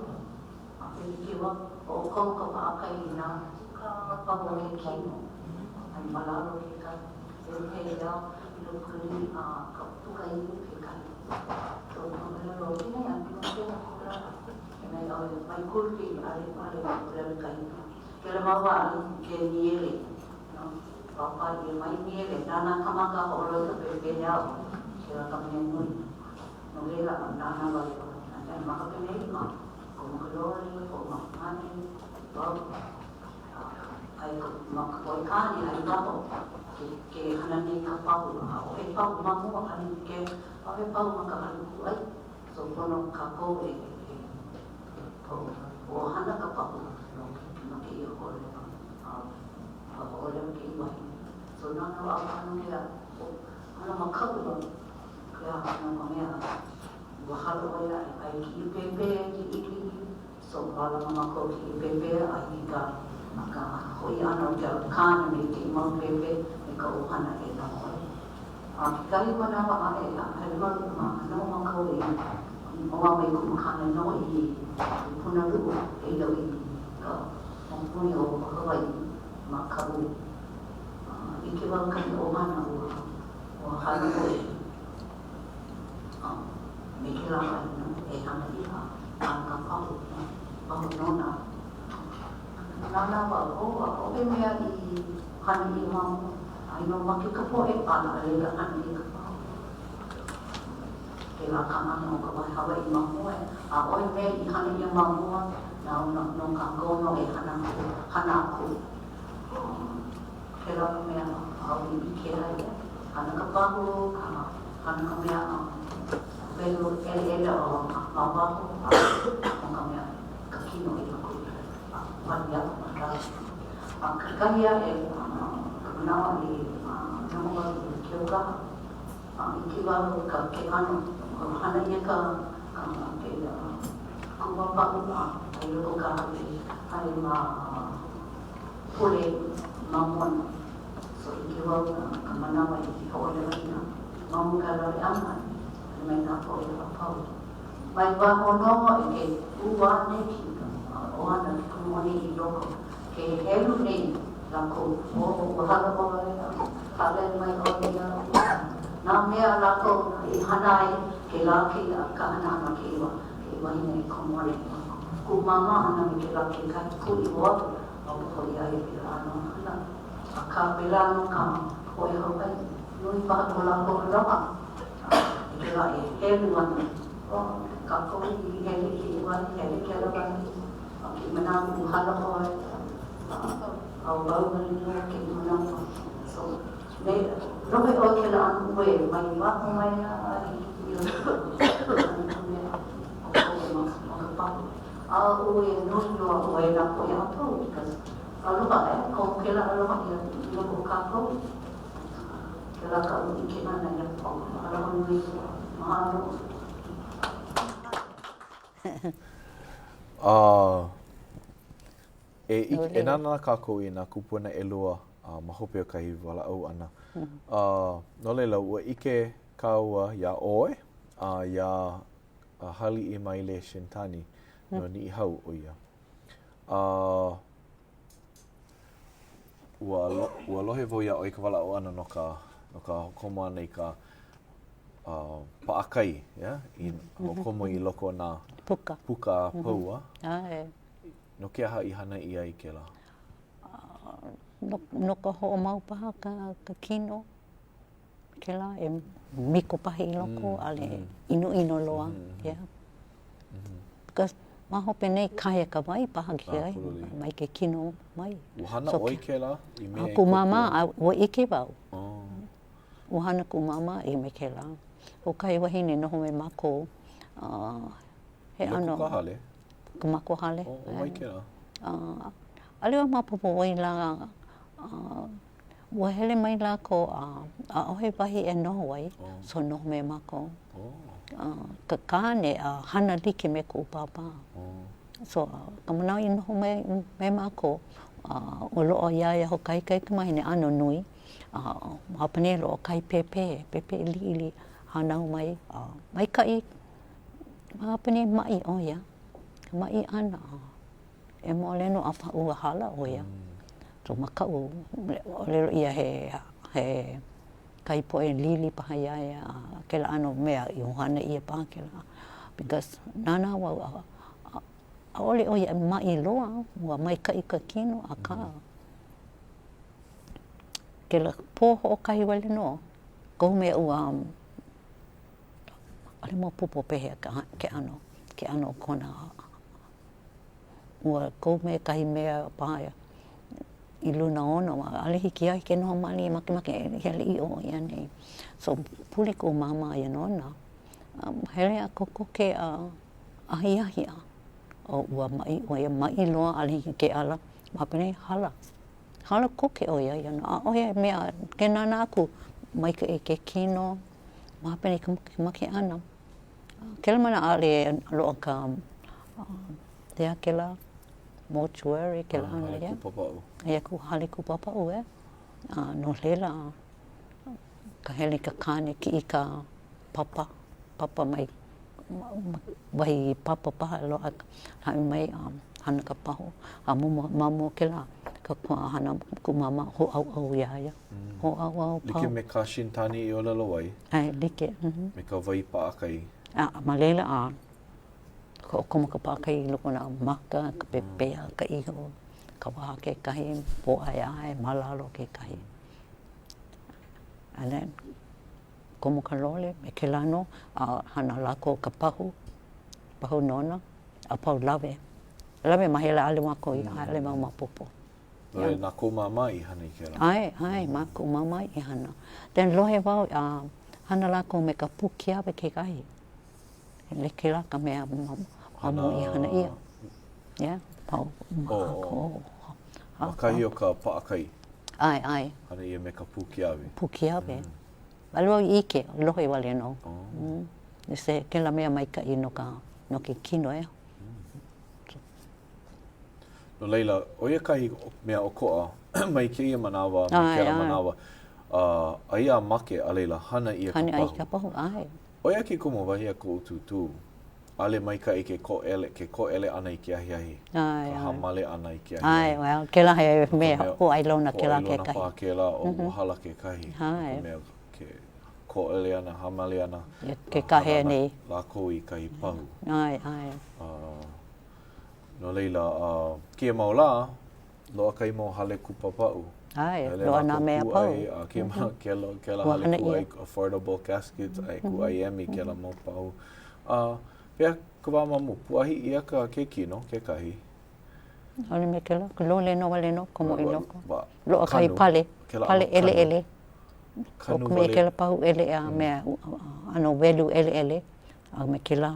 Pili ki wa o kou ka pākai i nā ka pao ke kino. Ai malaro ke kai. E hei rau i lukuri ka puka i ke kai. So, kamera rau kina ia kino kena kura. Mai kurki ale kai. Kera mawa ke niele. Papa i mai niele. Nana kamaka horo ka pepe yao. Kera kamene nui. No lela nana wale. Nana maka penei ma. Koma kalori, koma mani. Wau. Ai maka koi kani ai waho. Ke hanani ka pau. O e pau mamu ani ke. O e pau maka haluku ai. So kono ka kou e. O hana ka papu ma ke i hore a hore ke i wahi. So nana wa hana mea hana makaua kea hana ma mea wa halo oia ai ki i pepe ki iki. So hala mamako ki i pepe ai i ka hoi ana o kia kāna me ke i mau pepe me ka ohana e na hoi. Kali manawa ai Hailama no makau e o mai ku makana no I puna lu e lo I ka puni o Hawai makau I ke wau kani o mana o hana o me ke la mai no e hana I ka pau pau nona nana wa o e mea I hana I mamu ai no maki ka po e pana e ka hana I ka pau ke la kamana o ka wai Hawai mamu e a oi mea I hana I mamu no ka gono e hana aku ke la mea au I ke hai hana ka pahu hana ka mea pelo ele o mawaho o ka mea ka kino I ka kui wani aku maka kakahia e nawa I nawa I kioka I ki waho ka ke ano hana ia ka ke kuwa pahu ai loko ka ai ma pule mamona so I ki waho ka manawa I ki haole Loina mamu ka rai ama mai nā po I ka pau mai waho noa I ke uwa ne ki o ana ki kumoni I loko ke helu nei lako o hala o hale mai o ia nā mea lako I hana ai ke laki ka hana ana ke wahine I komone ku mama ana mi ke laki kai ku I watu o po ia I ke ano hana a ka pelano ka o e Hawai nui paha ko lako rawa I ke la helu ana o ka kohi I heli ki wani heli ke la wani ki manamu hala o au baumani no ke manamu so me rohe o ke la anu we mai waho mai a I ue nui loa o e la po e ato because aloha e ko ke la aloha I loko kākou ke la ka ui ke nana I po aloha nui mahalo E nana kākou I nā kupuna elua ma hope o kahi wala au ana. No leila, ua ike kaua ia oe, ia hali I mai le Shintani no ni hau o ia. Ua lohe vo ia o I ka wala au ana no ka komo ana I ka paakai, yeah? O komo I loko nā puka paua. No ke aha I hana ia I ke la? No ka ho'o mau paha ka kino. Ke la e miko pahi I loko, ale ino loa. Yeah. Because ma hope nei kaya ka mai paha ki ai, mai ke kino mai. Uhana so, oi ke la? I mea ku mama, o ike wau. Uhana ku mama I me ke la. O kai wahine noho me mako. He ano. Ka hale? Ka mako hale. O oi ke la? Aliwa mapopo oi la, ua hele mai la ko a ohe wahi e noho ai, so noho me mako. Ka kāne hana like me ko upapa. So ka manau I noho me mako, o loo iaia ho kai kamahine ano nui, hapane loo kai pepe ili hanau mai, mai kai, hapane mai o ia, mai ana. E mo leno a ua hala o ia. So makau, o lero ia he kai poe lili paha ia ke la ano mea I ohana ia paha ke la. Because nana wa a ole o ia mai loa, ua mai kai ka kino a ka. Ke la poho o kai wale no, kou mea ua ale mo pupo pehe ke ano kona ua kou mea kahi mea paha I luna ono, ale hiki ai ke noho mali make hele I o ia nei. So puli ko mama ia nona, hele a koko ke ahi o ua mai loa ale hiki ke ala, mapene hala koke o ia no, o ia mea ke nana aku mai ke kino, mapene ke ana. Kela mana ale loa ka tea ke la mortuary ke la ana ia. Ia ku hale ku papa'u no lela ka hele ka kāne ki i ka papa mai wahi papa paha loa hai mai hana ka paho a mamo ke la ka kua hana ku mama ho au ia ho au paho like me ka shintani I o lalo wai ai like me ka wai paakai ma leila ka okoma ka paakai loko na maka ka pepea ka iho ka waha ke kahi po ai malalo ke kahi and then komo ka lole me ke lano hana lako ka pahu nona a pau lave mahela ale mako I ale mau mapopo Nō nā ko mama I hana I ke la ai mako mama I hana then lohe wau hana lako me ka puki awe ke kahi le ke la ka mea mamu I hana ia yeah pau mako makahi o ka paakai ai hana ia me ka puki awe Alua I ike, lohe wale no. Se ke la mea mai ka I no ke kino No leila, o ia kahi mea o koa, mai ke ia manawa, mai ke la manawa, a ia make a leila, hana ia ka pahu. Hana ia ka pahu, ai. O ia ki kumo wahi a ko ututu, ale mai ka I ke ko ele ana I ke ahi. Ka hamale ana I ke ahi. Ai, well, ke la he mea, ho ailona ke la ke kahi. Ho ailona pa ke la, o wahala ke kahi. Ai. Mea ke ko ele ana, hamale ana. Ke kahe nei. Lako I kahi pahu. Ai. No leila, kia mau la, loa kai mau hale kupapau. Ai, loa nā mea pau. Ke la hale kuai affordable caskets, ai kuai emi ke la mau pau. Pea ka wā mamu, puahi ia ka ke kino, ke kahi? Ole me ke la, lo le no wale no, komo I loko. Loa kai pale ele. O me ke la pahu ele a mea, ano welu ele, a me ke la.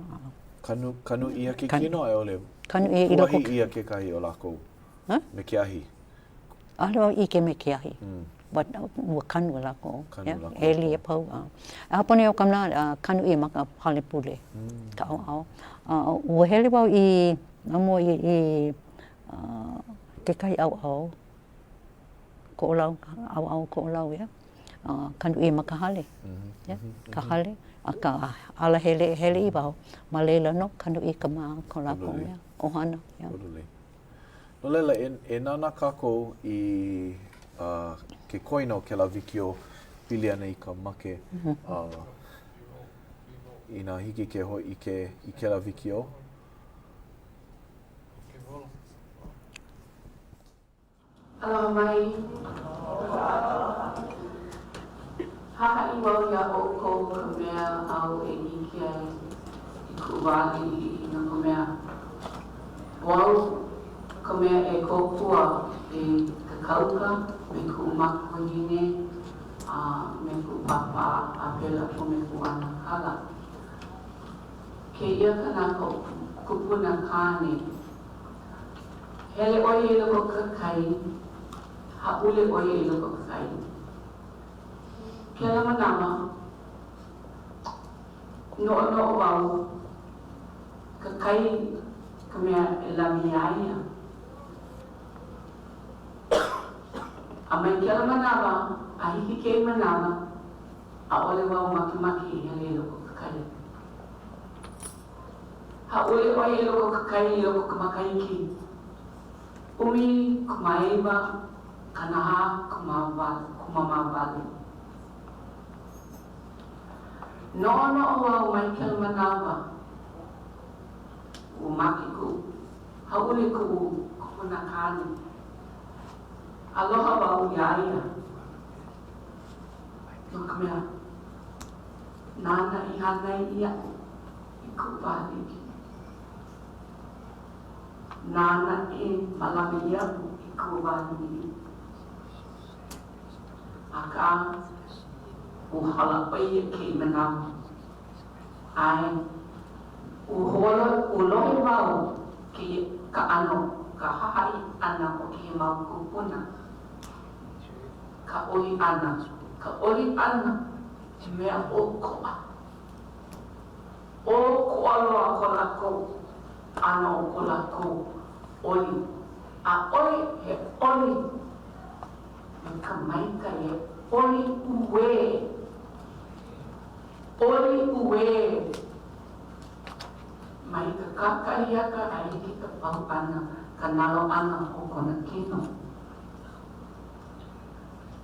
Kanu ia ke kino ai ole? Kanu ia I loko. Puahi ia ke kahi o lako? Me ke ahi? Alo I ke me ke ahi. But ua kanu a lako. Eli e pau. A hapone o kamna kanu ia maka hale pule. Ka au. Ua hele wau I amo I ke kai au. Ko olau, au ko olau ia. Kanu ia maka hale. Ka hale. A ka ala hele I wau. Ma leila no, kanu I ka maa ko lako mea. Ohana. No leila, e nana kako I ke koina o ke la wikio pili ana I ka make I nā hiki ke hoi I ke la wikio. Aloha mai. Haka I wau ia o kou ka mea au e ike I kuwani I na ka mea. Wau ka mea e kōpua e ka kauka me ku makuhine me ku papa a pela po me ku ana kala. Ke ia kanako kupuna kane. Hele oi e loko ka kai, haule oi e loko ka kai. Ke ala manama, no wau, ka kai ka mea e lami aia. A mai ke ala manama, a hiki ke manama, a ole wau maki hele e loko ka kai. Haule oi e loko ka kai I loko ka makaiki. Umi kumaiwa, kanaha kumamawali. Nono o wau mai ke ala manawa, umaki ku, haule ku kupuna kane. Aloha wau iaia. No ka mea, nana I hanai ia I kupani ki. Nana e malami ia I kupani. Aka uhala pai ke manawa. Ai, ulohe wau ke ka ano, ka hahai ana o ke mau kupuna. Ka ori ana, te mea o koa. O koa loa ko lako, ana o ko lako, ori. A ori he ori, me ka maika e ori uwe. Oi ue. Mai ka kakaiaka ai ki ka pau ana, ka nalo ana o kona kino.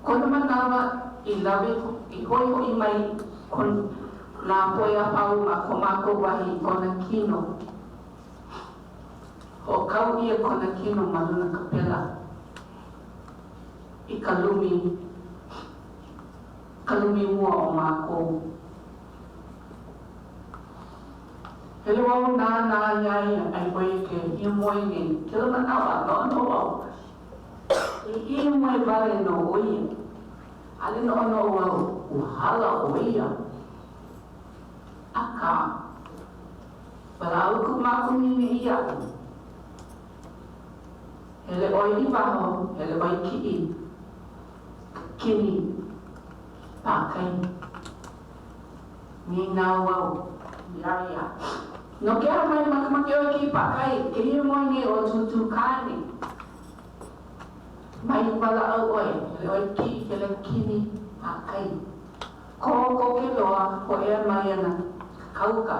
Kona manawa I lawe I hoi hoi mai kon nā poia pau ma komako wahi kona kino. Ho kau ia kona kino maluna ka pela. I kalumi mua o mākou. Hele wau nā iai ai koe ke ia moe nei. Kila manawa, no wau. Ia moe vale no oia. Ale no wau, uhala oia. Aka. Para au ku mākou ni ia. Hele oi I waho, hele oi ki kini, pākai. Ni nā wau, ia. No kea mai makamaki oi ki pākai, ke hia moi ni o tutu kāne. Mai wala au oi, hele oi ki, hele kini, pākai. Ko ke loa, ko ea mai ana, kauka.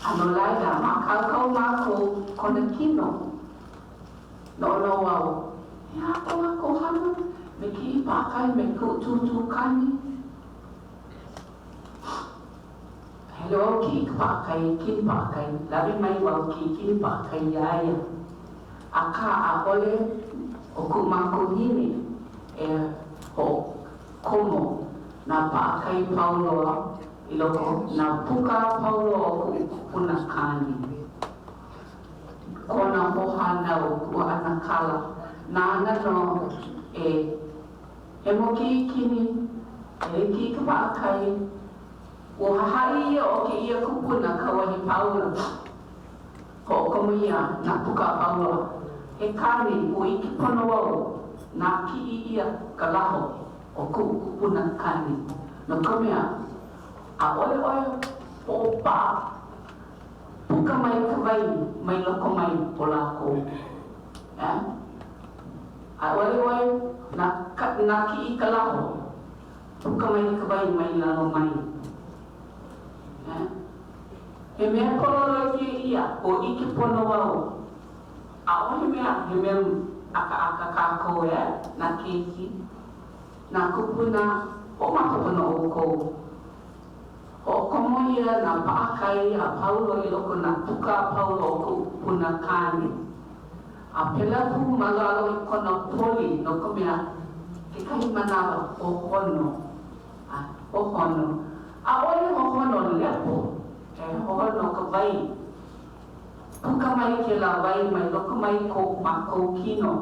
Ano laida, ma kau mākou kona kino. No wau. Ia ko hana, me ki pākai, me ku tutu kani. Hello ki pākai, kin pākai. Labi mai wau ki kin pākai iaia. Aka a ole o ku mākou hini e ho komo na pākai pauloa I loko na puka paulo o kupuna kani. Kona hohana o kua anakala. Nā ngano he moki kini, ki ka pākai. O hahai ia o ke ia kupuna Kauahipaula. Ko o komo ia na puka paulo. He kani o iki pono au na ki ia ka laho o kupuna kani. No komea. A ole o pā. Puka mai ka vai, mai loko mai o lako. A ole na ki I ka laho. Puka mai ka vai, mai lalo mai. He mea kololo ki ia, o iki pono wau. A ole he mea aka kako na keiki. Na kupuna, o matapono o kou. O komo ia na pākai a paulo I loko na puka paulo o kupuna kani. A pela pu malalo I kona poli no komea ke kai manawa o hono. O hono. A ole o hono lepo. E hono ka vai. Puka mai ke la vai mai loko mai ko mako kino.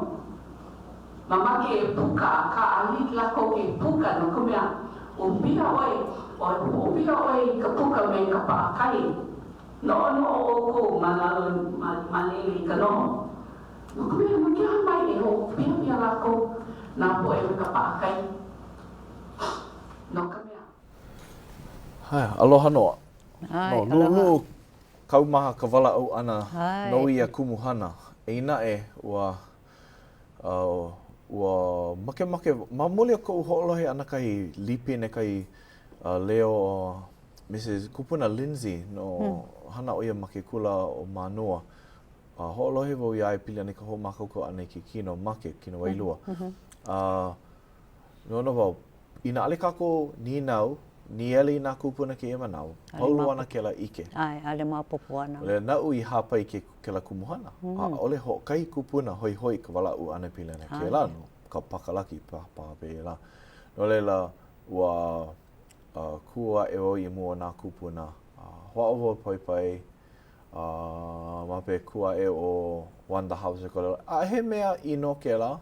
Mamake e puka ka ahik lako ke puka no komea. O pira oi. O pira oi ka puka me ka pākai. No o ko malele ka no. No kumea makia mai e ho pira lako na po e ka pākai. No kumea. Hai, aloha noa. Ai, no, aloha. Kaumaha ka wala au ana no ia kumuhana. Eina ua make mamoli o kou ho'olohe ana kai lipine kai leo Mrs. Kupuna Lindsay no hana o ia make kula o Manoa. Ho'olohe wau iai pili ane ka ho makauko ane ki kino make, kino wailua. No wau, ina ale kako ni nau, ni ele ina kupuna ke e manau, paulu ana ke la ike. Ai, ale mapopo ana. Le nau I hapai ke la kumuhana. Ole ho kai kupuna hoi ka wala u ane pili ane ke la no, ka pakalaki pa pe la. No le la ua kua e o I mua nā kupuna. Hoa oho pai ma pe kua e o Wonder House e kore. He mea ino ke la.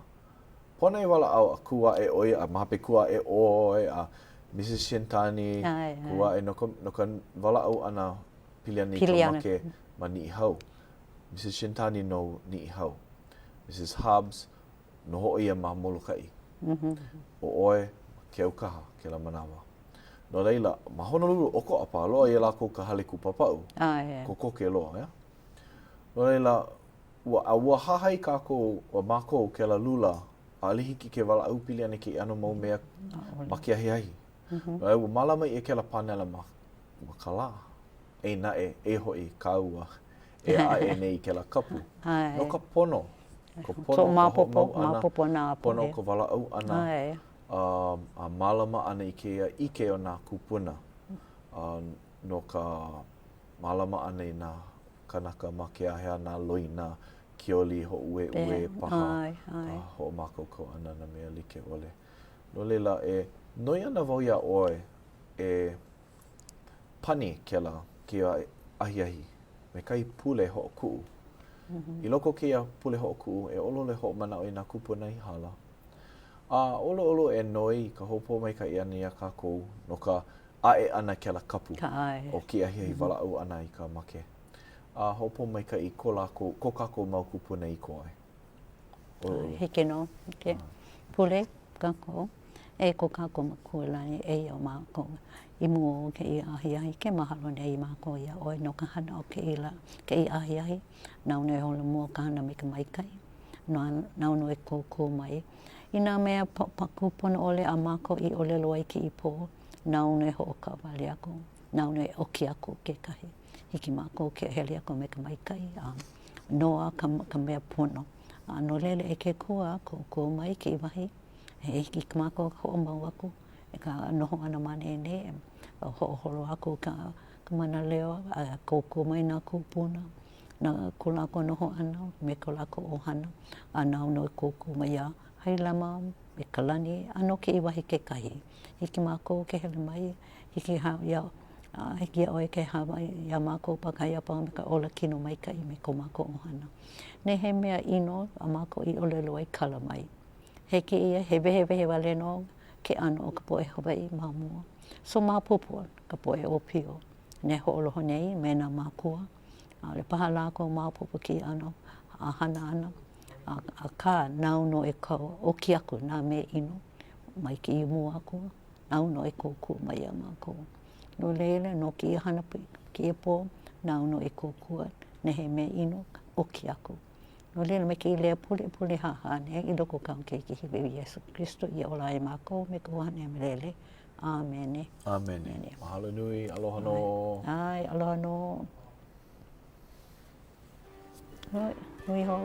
Pona I wala au kua e oi, ma pe kua e oi, Mrs. Shintani, kua e no ka wala au ana piliani ka make ma ni hau. Mrs. Shintani no ni hau. Mrs. Hobbs no ho ia ma molukai. O oe ke au kaha ke la manawa. No leila, ma Honolulu oko apa loa ia lako ka hale ku papau. Ko ke loa, ya. No leila, ua hahai kako o mako ke la lula, a lihiki ke wala au pili ane ke ano mau mea ma ke ahi. Ua malama I ke la panela ma kala. E na e hoi kaua. E ae nei ke la kapu. No ka pono. Ko pono So ka mapopo, ho'omau ana. mapopo nā apo Pono ka wala au ana. Ai. A malama ana I ke ike o nā kupuna. No ka malama ana I nā kanaka ma ke ahea nā loina. Kioli ho ue paha. Ho makoko ana na mea like ole. No leila noi ana wau ia oe pani ke ahiahi. Me kai pule ho ku'u. I loko ke ia pule ho ku'u olole ho mana o I nā kupuna I hala. Olo noi ka hopo mai ka ia ni a kākou no ka ae ana ke la kapu. O ke ahiahi wala au ana I ka make. Hopo mai ka I ko kākou mau kupuna I ko ai. Hike no. Pule kākou. Ko kākou makualani au mākou. I mua o ke I ahiahi ke mahalo nei mākou ia oe no ka hana o ke I ahiahi. Nau nei hola mua ka hana me ka maikai. Nau no kōkō mai. I nā mea pakupuna ole a mākou I ole loa I ke I pō. Nau nei ho o ka wale ako. Nau nei oki ako ke kahi. Hiki mākou ke hele ako me ka maikai. Noa ka mea pono. No lele ke kua kōkō mai ke I wahi. Hiki ka mākou ho o mau ako. Ka noho ana manene. Ho holo ako ka Mānaleo. Kōkō mai nā kupuna. Nā ko lako noho ana. Me ko lako ohana. Nau no kōkō mai a Hailama me kalani. Ano ke I wahi ke kahi. Hiki mākou ke hele mai. Hiki ia oe ke Hawai. Ia mākou pakai apa me ka ola kino mai kai me ko mākou ohana. Ne he mea ino a mākou I ole loa I kala mai. Heke ia hewe he wale no ke ano o ka poe Hawai mamua. So māpupua ka poe o pio. Ne ho'oloho nei me nā mākua. Le paha lako māpupu ki ano. A hana ana. A ka nau no kau o ki aku nā me ino. Mai ki I mua aku. Nau no kōkua mai a mākou. No leile no ki I hana ki pō. Nau no kōkua. Ne he me ino o ki aku. No leila me ki lea pule hahane I loko kau ke hiwe Yesu Kristo I ola I mākou me kuhane me lele. Amene. Amene. Mahalo nui, aloha no. Ai, aloha no. Hoi, hui ho.